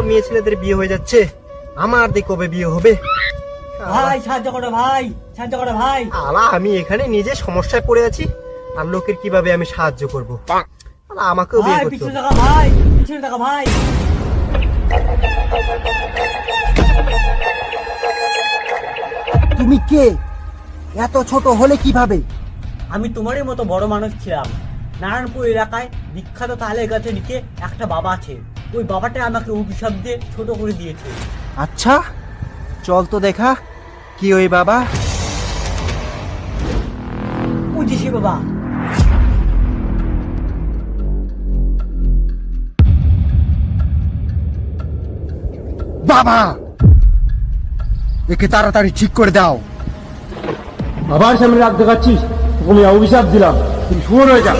মেয়ে ছেলেদের বিয়ে হয়ে যাচ্ছে, আমার দিয়ে কবে বিয়ে হবে? ভাই সাহায্য করো ভাই, সাহায্য করো ভাই। আলা আমি এখানে নিজে সমস্যায় পড়ে আছি, আর লোকের কিভাবে আমি সাহায্য করবো? আলা আমাকেও বিয়ে ভাই করতে পিছনে হবে। টাকা ভাই, পিছনে টাকা ভাই। তুমি কে? এত ছোট হলে কিভাবে? আমি তোমারই মতো বড় মানুষ ছিলাম। নারায়ণপুর এলাকায় বিখ্যাত তালের গাছের নিচে একটা বাবা আছে। ওই বাবাটা আমাকে অভিশাপ দিয়ে ছোট করে দিয়েছে। আচ্ছা চল তো দেখা কি ওই বাবা। বুঝিসি বাবা। বাবা একে তাড়াতাড়ি ঠিক করে দাও। আবার সামনে রাগ দেখাচ্ছিস? তোকে আমি অভিশাপ দিলাম, তুই শুয়োর হয়ে যা।